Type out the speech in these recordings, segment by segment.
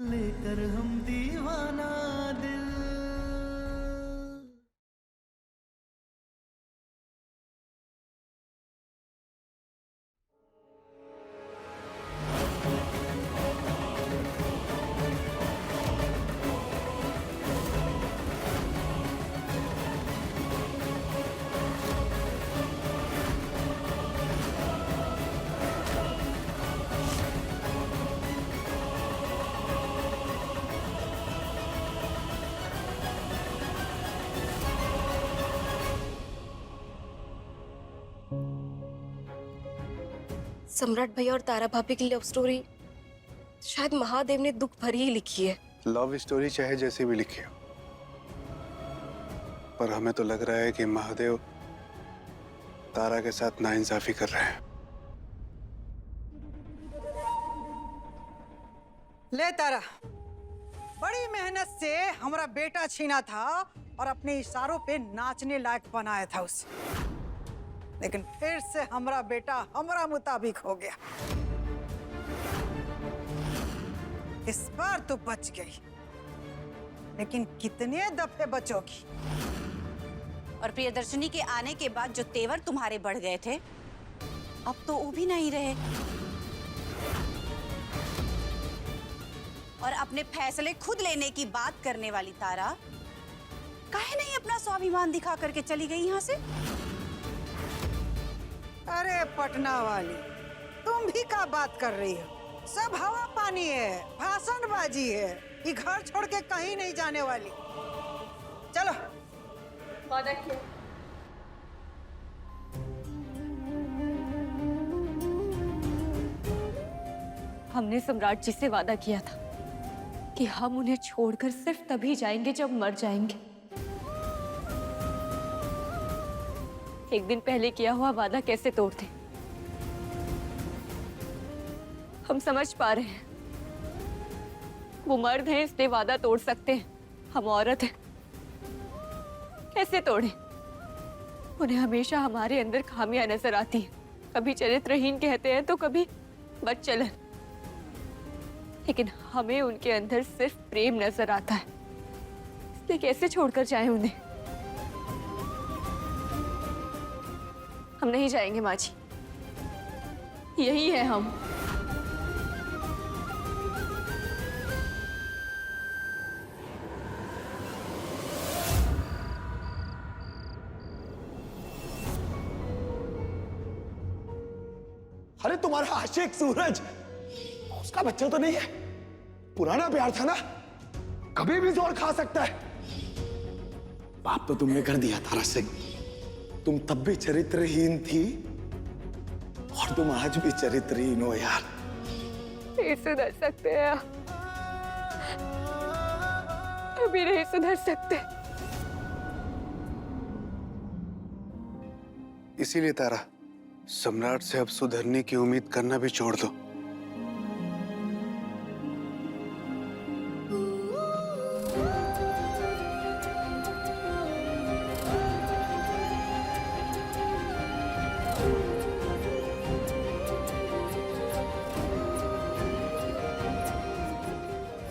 लेकर हम दीवाना दिल। सम्राट भैया और तारा भाभी की लव स्टोरी शायद महादेव ने दुख भरी ही लिखी है। लव स्टोरी चाहे जैसे भी लिखी हो, पर हमें तो लग रहा है कि महादेव तारा के साथ नाइंसाफी कर रहे हैं। ले तारा, बड़ी मेहनत से हमारा बेटा छीना था और अपने इशारों पे नाचने लायक बनाया था उसे, लेकिन फिर से हमारा बेटा हमारा मुताबिक हो गया। इस बार तो बच गई, लेकिन कितने दफे बचोगी? और प्रियदर्शनी के आने के बाद जो तेवर तुम्हारे बढ़ गए थे, अब तो वो भी नहीं रहे। और अपने फैसले खुद लेने की बात करने वाली तारा काहे नहीं अपना स्वाभिमान दिखा करके चली गई यहाँ से? अरे पटना वाली, तुम भी क्या बात कर रही हो? सब हवा पानी है, भाषणबाजी है। ये घर छोड़ के कहीं नहीं जाने वाली। चलो। वादा किया। हमने सम्राट जी से वादा किया था कि हम उन्हें छोड़कर सिर्फ तभी जाएंगे जब मर जाएंगे। एक दिन पहले किया हुआ वादा कैसे तोड़ते? हम समझ पा रहे हैं, वो मर्द हैं इसलिए वादा तोड़ सकते हैं, हम औरत हैं, कैसे तोड़े? उन्हें हमेशा हमारे अंदर खामियां नजर आती हैं, कभी चरित्रहीन कहते हैं तो कभी बदचलन, लेकिन हमें उनके अंदर सिर्फ प्रेम नजर आता है, इसलिए कैसे छोड़कर जाएं उन्हें? हम नहीं जाएंगे माँ जी, यही है हम। अरे तुम्हारा आशिक सूरज, उसका बच्चा तो नहीं है? पुराना प्यार था ना, कभी भी जोर खा सकता है। पाप तो तुमने कर दिया तारा सिंह। तुम तब भी चरित्रहीन थी और तुम आज भी चरित्रहीन हो यार। नहीं सुधर सकते हैं, अभी नहीं सुधर सकते। इसीलिए तारा, सम्राट से अब सुधरने की उम्मीद करना भी छोड़ दो।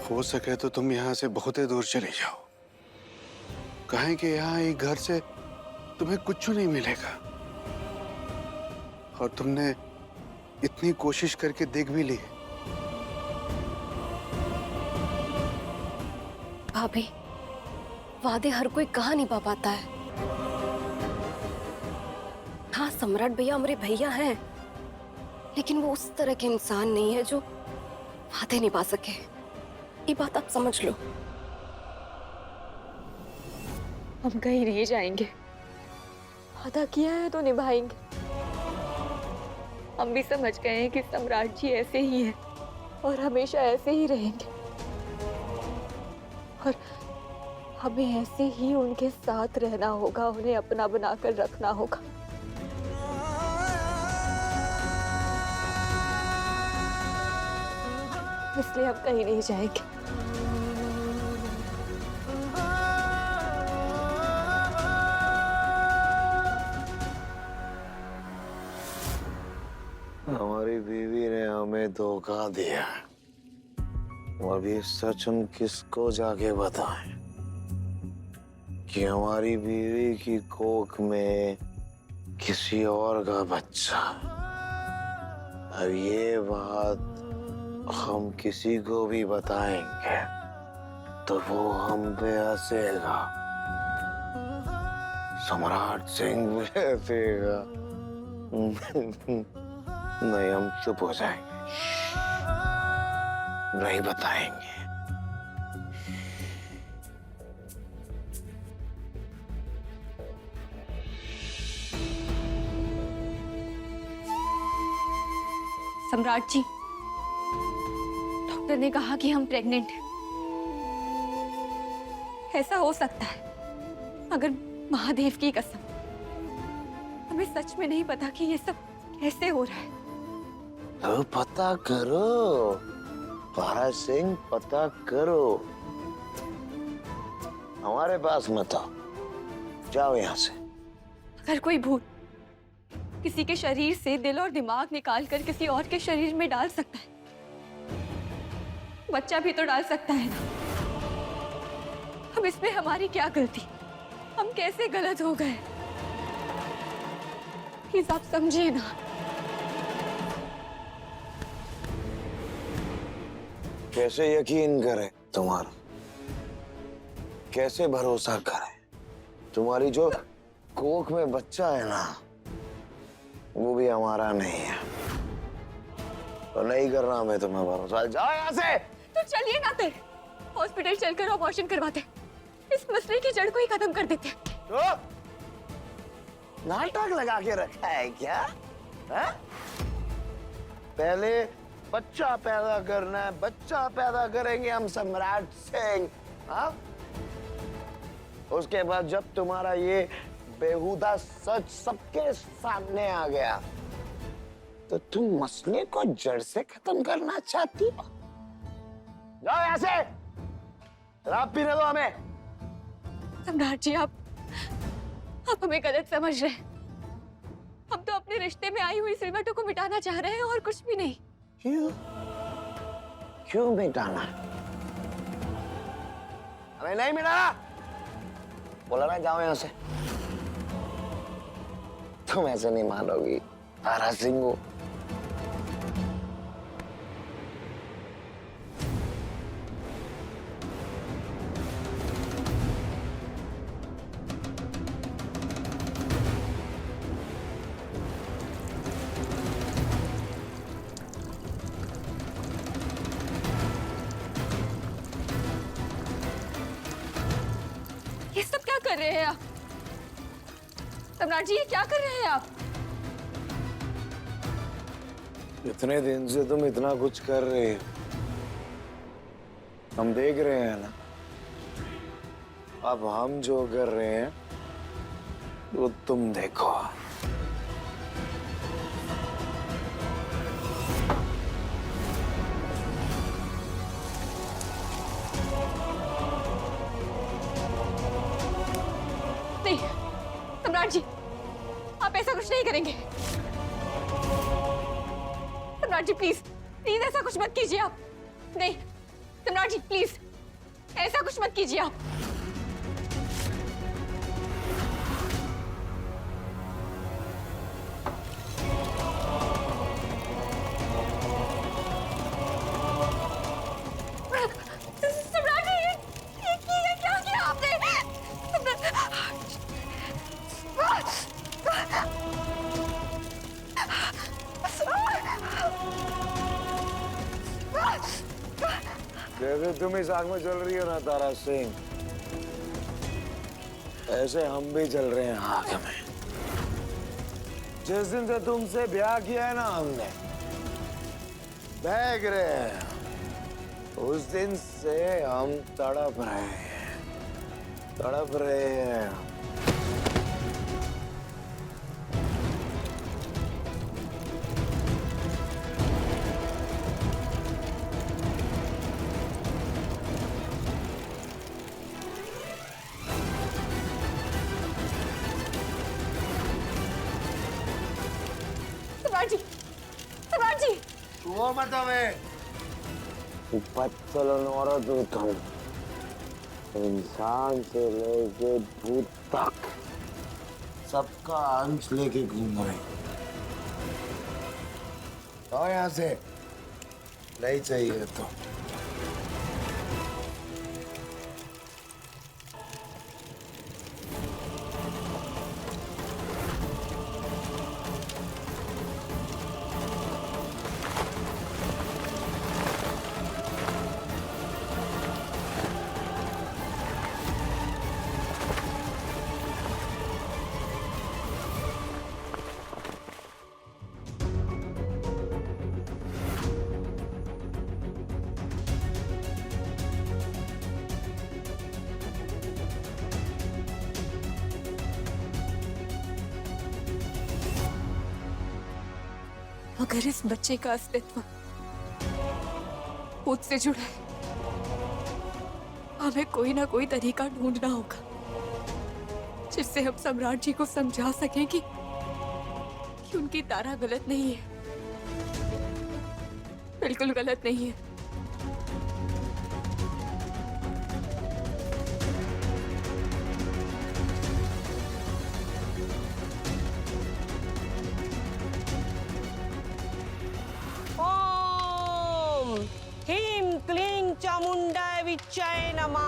हो सके तो तुम यहाँ से बहुत ही दूर चले जाओ, कहें कि यहाँ एक घर से तुम्हें कुछ नहीं मिलेगा, और तुमने इतनी कोशिश करके देख भी ली। भाभी, वादे हर कोई कहाँ निभा पाता है। हाँ, सम्राट भैया हमारे भैया हैं, लेकिन वो उस तरह के इंसान नहीं है जो वादे निभा सके। ये बात आप समझ लो। हम कहीं नहीं जाएंगे, वादा किया है तो निभाएंगे। हम भी समझ गए हैं कि सम्राट जी ऐसे ही हैं और हमेशा ऐसे ही रहेंगे, और हमें ऐसे ही उनके साथ रहना होगा, उन्हें अपना बनाकर रखना होगा। इसलिए हम कहीं नहीं जाएंगे। हमारी बीवी ने हमें धोखा दिया। अभी सच हम किसको जाके बताएं कि हमारी बीवी की कोख में किसी और का बच्चा। अब ये बात हम किसी को भी बताएंगे तो वो हम पे हंसेगा, सम्राट सिंह पे हंसेगा। नहीं, हम चुप हो जाएंगे, नहीं बताएंगे। सम्राट जी, डॉक्टर ने कहा कि हम प्रेग्नेंट हैं। ऐसा हो सकता है, मगर महादेव की कसम हमें सच में नहीं पता कि ये सब कैसे हो रहा है। तो पता करो तारा सिंह, पता करो। हमारे पास मत आओ, जाओ यहाँ से। अगर कोई भूत किसी के शरीर से दिल और दिमाग निकाल कर किसी और के शरीर में डाल सकता है, बच्चा भी तो डाल सकता है ना। अब इसमें हमारी क्या गलती? हम कैसे गलत हो गए? प्लीज आप समझिए ना। कैसे यकीन करें तुम्हारा, कैसे भरोसा करें? तुम्हारी जो कोख में बच्चा है ना, वो भी हमारा नहीं है। तो नहीं करना मैं तुम्हें भरोसा। जाओ यहाँ से। तो चलिए ना फिर हॉस्पिटल चलकर ऑपरेशन करवाते, इस मसले की जड़ को ही खत्म कर देते। तो नाटक लगा के रखा है क्या? है? पहले बच्चा पैदा करना है, बच्चा पैदा करेंगे हम सम्राट सिंह। हाँ? उसके बाद जब तुम्हारा ये बेहुदा सच सबके सामने आ गया तो तुम मसले को जड़ से खत्म करना चाहती हो। जाओ यहाँ से, शराब पीने दो हमें। सम्राट जी, आप हमें गलत समझ रहे हैं। हम तो अपने रिश्ते में आई हुई सिलवटों को मिटाना चाह रहे हैं और कुछ भी नहीं। क्यों? क्यों मिटाना? हमें नहीं मिटाना। बोला ना, जाओ यहाँ से। तुम ऐसे नहीं मानोगी तारा सिंह को। ये सब क्या कर रहे हैं आप? सम्राट जी, ये क्या कर रहे हैं आप? इतने दिन से तुम इतना कुछ कर रहे हो, हम देख रहे हैं ना। अब हम जो कर रहे हैं वो तुम देखो। नहीं सम्राट जी, आप ऐसा कुछ नहीं करेंगे। सम्राट जी प्लीज, प्लीज ऐसा कुछ मत कीजिए आप। नहीं सम्राट जी प्लीज, ऐसा कुछ मत कीजिए आप। सम्राट जी, ये क्या किया आपने? जैसे तुम इस आग में चल रही हो ना तारा सिंह, ऐसे हम भी चल रहे हैं आग में। जिस दिन से तुमसे ब्याह किया है ना हमने, भाग रहे हैं, उस दिन से हम तड़प रहे हैं, तड़प रहे हैं। सम्राट जी, सम्राट जी, वो मत हमें, कि पत्थर औरत कम, इंसान से लेके भूत तक सबका अंश लेके घूम रहे। तो यहाँ से नहीं चाहिए तो अगर इस बच्चे का अस्तित्व भूत से जुड़ा है, हमें कोई ना कोई तरीका ढूंढना होगा जिससे हम सम्राट जी को समझा सकें कि उनकी तारा गलत नहीं है, बिल्कुल गलत नहीं है। ह्रीं क्लीं चामुंडाय विच्चाय नमः।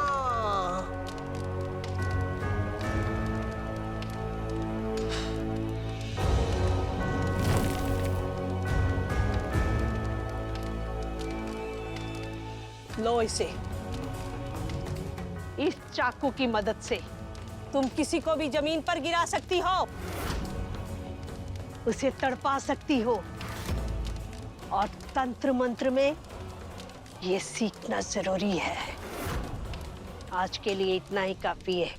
लो इसे। इस चाकू की मदद से तुम किसी को भी जमीन पर गिरा सकती हो, उसे तड़पा सकती हो, और तंत्र मंत्र में ये सीखना जरूरी है। आज के लिए इतना ही काफी है,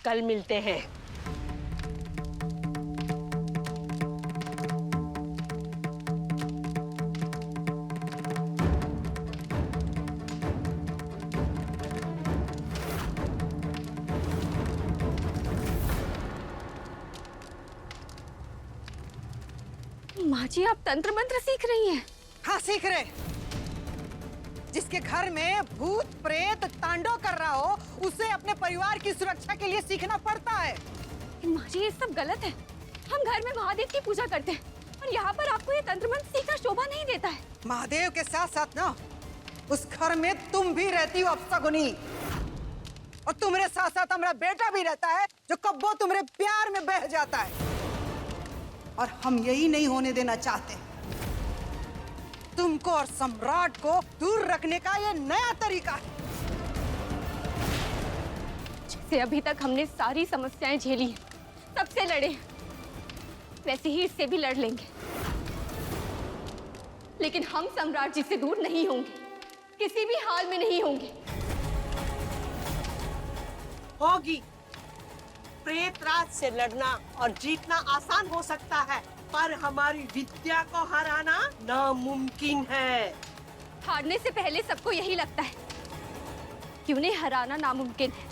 कल मिलते हैं। माँ जी, आप तंत्र मंत्र सीख रही हैं? हाँ, सीख रहे। जिसके घर में भूत प्रेत तांडव कर रहा हो, उसे अपने परिवार की सुरक्षा के लिए सीखना पड़ता है। माँ जी, ये सब गलत है। हम घर में महादेव की पूजा करते हैं और यहाँ पर आपको ये तंत्र मंत्र सीखना शोभा नहीं देता है। महादेव के साथ साथ ना उस घर में तुम भी रहती हो अपशगुनी, और तुम्हारे साथ साथ हमारा बेटा भी रहता है जो कब्बो तुम्हारे प्यार में बह जाता है, और हम यही नहीं होने देना चाहते। तुमको और सम्राट को दूर रखने का ये नया तरीका है। जैसे अभी तक हमने सारी समस्याएं झेली हैं, सबसे लड़े हैं, वैसे ही इससे भी लड़ लेंगे। लेकिन हम सम्राट जी से दूर नहीं होंगे, किसी भी हाल में नहीं होंगे। होगी। प्रेत राज से लड़ना और जीतना आसान हो सकता है, पर हमारी विद्या को हराना नामुमकिन है। हारने से पहले सबको यही लगता है कि उन्हें हराना नामुमकिन है,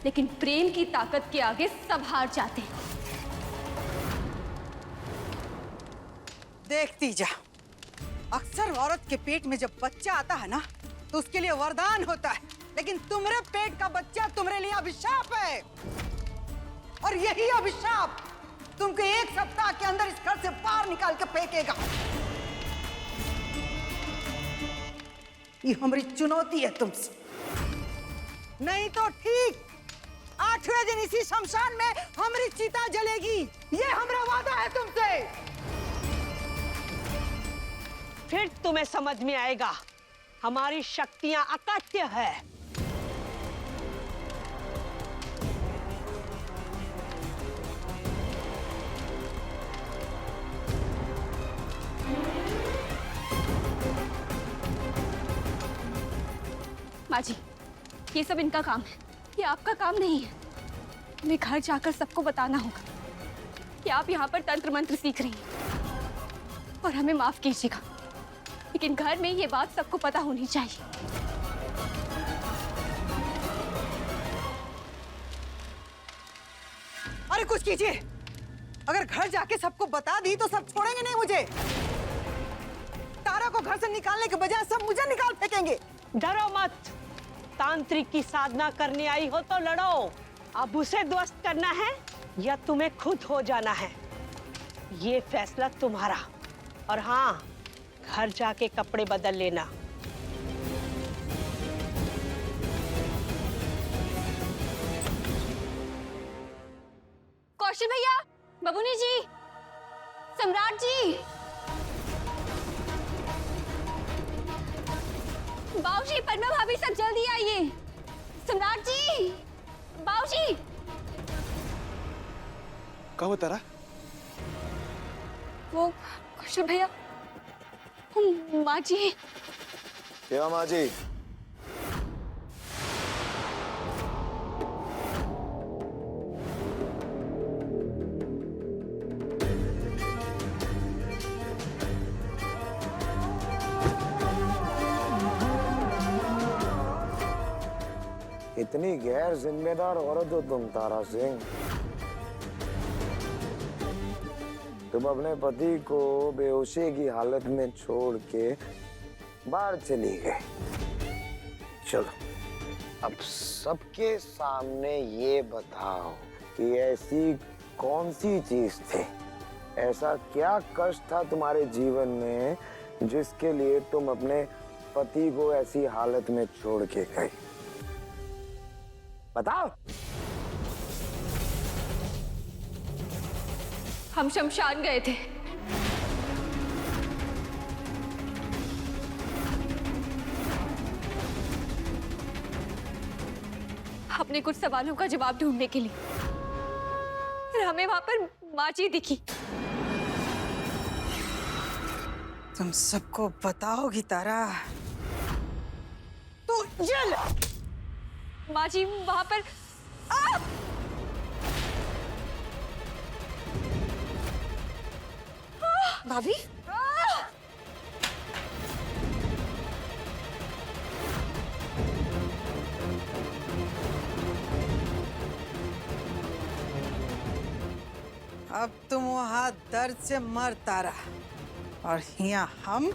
लेकिन प्रेम की ताकत के आगे सब हार जाते हैं। देखती जा, अक्सर औरत के पेट में जब बच्चा आता है ना, तो उसके लिए वरदान होता है, लेकिन तुम्हारे पेट का बच्चा तुम्हारे लिए अभिशाप है। और यही अभिशाप तुमको 1 सप्ताह के अंदर इस घर से बाहर निकाल के फेंकेगा। ये हमारी चुनौती है तुमसे। नहीं तो ठीक 8वें दिन इसी शमशान में हमारी चिता जलेगी। ये हमारा वादा है तुमसे। फिर तुम्हें समझ में आएगा, हमारी शक्तियां अकाट्य है। माँ जी, ये सब इनका काम है, ये आपका काम नहीं है। हमें घर जाकर सबको बताना होगा कि आप यहाँ पर तंत्र मंत्र सीख रही हैं, और हमें माफ कीजिएगा, लेकिन घर में ये बात सबको पता होनी चाहिए। अरे कुछ कीजिए, अगर घर जाके सबको बता दी तो सब छोड़ेंगे नहीं मुझे। तारा को घर से निकालने के बजाय सब मुझे निकाल फेंकेंगे। डरो मत। तांत्रिक की साधना करने आई हो तो लड़ो। अब उसे ध्वस्त करना है या तुम्हें खुद हो जाना है, ये फैसला तुम्हारा। और हाँ, घर जाके कपड़े बदल लेना। कौशल भैया, बबूनी जी, सम्राट जी, बाबूजी, पद्मा भाभी, सब जल्दी आइए। सम्राट जी, बाबूजी। क्या बता रहा? वो कौशल भैया, माँ जी। क्या माँ जी? इतनी गैर जिम्मेदार औरत हो तुम, तारा सिंह। तुम अपने पति को बेहोशी की हालत में छोड़ के बाहर चली गई। चलो, अब सबके सामने ये बताओ कि ऐसी कौन सी चीज थी, ऐसा क्या कष्ट था तुम्हारे जीवन में जिसके लिए तुम अपने पति को ऐसी हालत में छोड़ के गई? बताओ। हम शमशान गए थे। अपने कुछ सवालों का जवाब ढूंढने के लिए। फिर हमें वहां पर माँ जी दिखी। तुम सबको बताओगी तारा तो जल। माँ जी वहां पर भाभी, अब तुम वहां दर्द से मर तारा, और यहाँ हम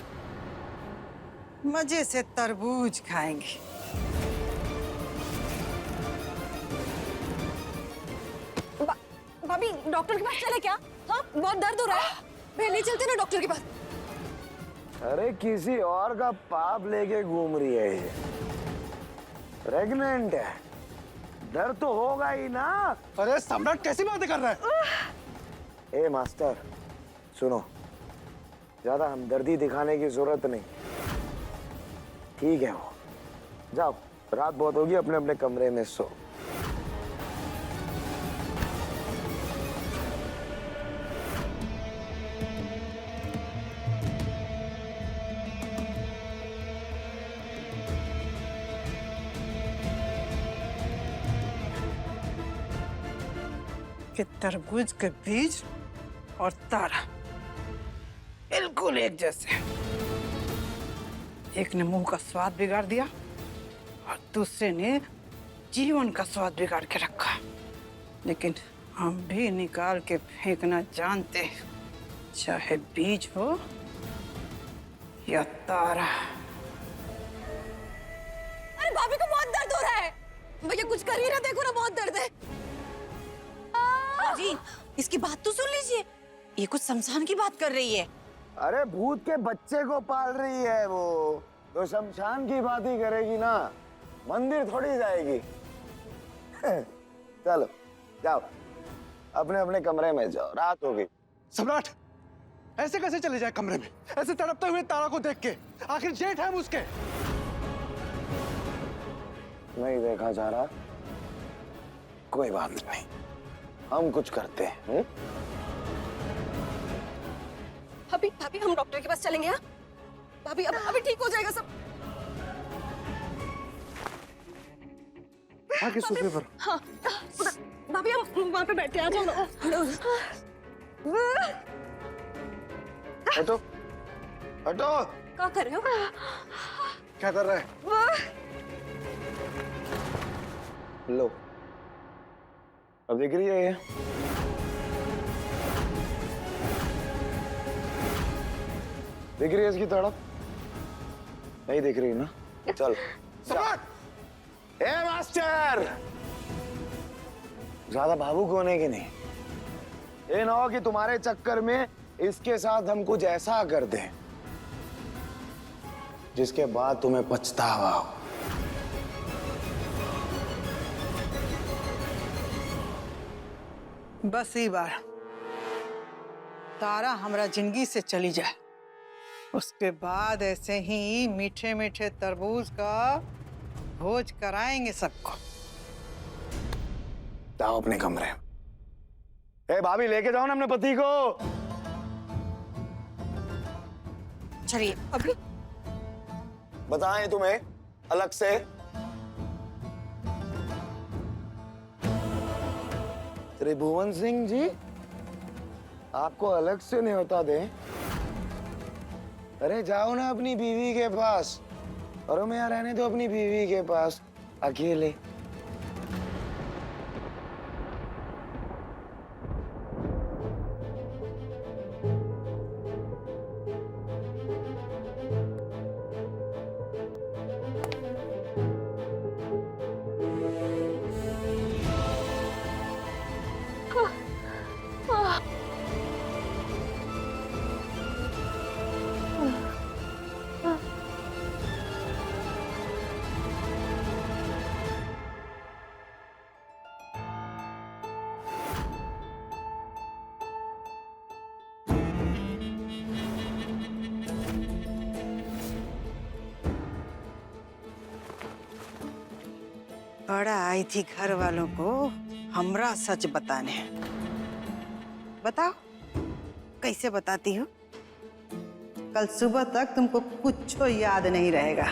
मजे से तरबूज खाएंगे। भाभी, डॉक्टर के पास चले क्या? हाँ, बहुत दर्द हो रहा है। पहले चलते ना डॉक्टर के पास। अरे किसी और का पाप लेके घूम रही है ये। प्रेग्नेंट है, डर तो होगा ही ना। अरे सम्राट, कैसी बातें कर रहा है? ए मास्टर, सुनो, ज्यादा हमदर्दी दिखाने की जरूरत नहीं। ठीक है, वो जाओ, रात बहुत होगी, अपने अपने कमरे में सो। कि तरबूज के बीज और तारा बिल्कुल एक जैसे। एक ने मुंह का स्वाद बिगाड़ दिया और दूसरे ने जीवन का स्वाद बिगाड़ के रखा। लेकिन हम भी निकाल के फेंकना जानते हैं, चाहे बीज हो या तारा। अरे भाभी को बहुत दर्द हो रहा है। भैया कुछ कर ही ना, देखो ना, बहुत दर्द है। जी, इसकी बात तो सुन लीजिए, ये कुछ शमशान की बात कर रही है। अरे भूत के बच्चे को पाल रही है वो, तो शमशान की बात ही करेगी ना, मंदिर थोड़ी जाएगी। चलो जाओ, अपने अपने कमरे में जाओ, रात हो गई। सम्राट, ऐसे कैसे चले जाए कमरे में, ऐसे तड़पते हुए तारा को देख के? आखिर जेठ है उसके। नहीं देखा जा रहा, कोई बात नहीं, हम कुछ करते हैं। भाभी, भाभी, हम डॉक्टर के पास चलेंगे। हाँ भाभी, अब अभी ठीक हो जाएगा सब। आगे सोफे पर। हाँ भाभी, हम वहां पे बैठे, आ जाओ ना। हटो हटो। क्या कर रहे हो? क्या कर रहा है? लो, अब दिख रही है ये? दिख रही है इसकी तड़प? नहीं दिख रही ना? चल। ए मास्टर, ज्यादा भावुक होने की नहीं। ये ना हो कि तुम्हारे चक्कर में इसके साथ हम कुछ ऐसा कर दें जिसके बाद तुम्हें पछतावा हो। बस ई बार तारा हमरा जिंदगी से चली जाए, उसके बाद ऐसे ही मीठे मीठे तरबूज का भोज कराएंगे सबको। जाओ अपने कमरे। ए भाभी, लेके जाओ ना अपने पति को। चलिए अभी बताएं तुम्हें अलग से? त्रिभुवन सिंह जी, आपको अलग से नहीं होता दे। अरे जाओ ना अपनी बीवी के पास। और मैं यहाँ रहने दो अपनी बीवी के पास अकेले। बड़ा आई थी घर वालों को हमरा सच बताने। बताओ कैसे बताती हो? कल सुबह तक तुमको कुछ याद नहीं रहेगा।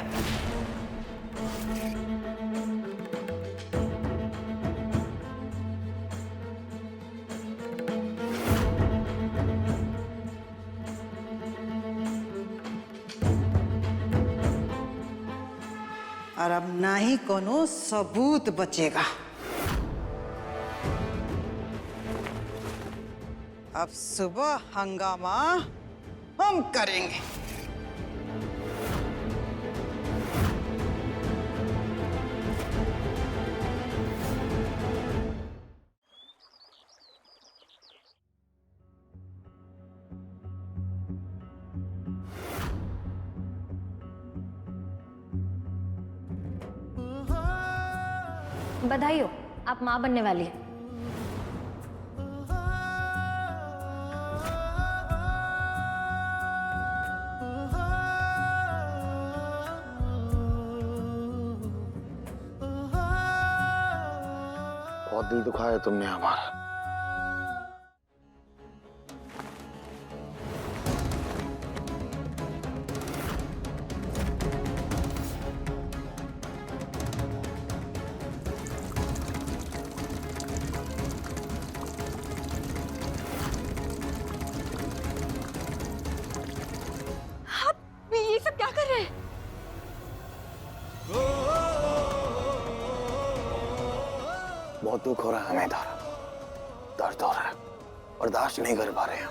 और अब ना ही कोनो सबूत बचेगा। अब सुबह हंगामा हम करेंगे। बधाई हो, आप माँ बनने वाली है। बहुत दिल दुखाया तुमने हमारा। ये सब क्या कर रहे हैं? बहुत दुख हो रहा है हमें तारा, दर्द हो रहा है, बर्दाश्त नहीं कर पा रहे हैं,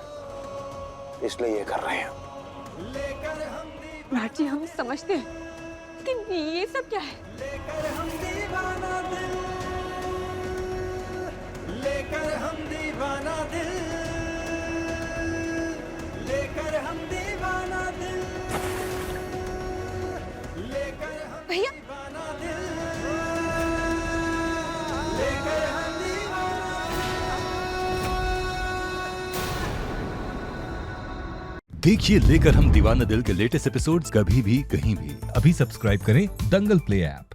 इसलिए ये कर रहे हैं। राजी, हम समझते हैं, लेकिन ये सब क्या है? लेकर हम दीवाना दिल, लेकर हम दीवाना दिल, लेकर हम दीवाना दिल, लेकर हम भैया दीवाना दिल, लेकर हम दीवाना। देखिए लेकर हम दीवाना दिल के लेटेस्ट एपिसोड्स कभी भी कहीं भी। अभी सब्सक्राइब करें दंगल प्ले ऐप।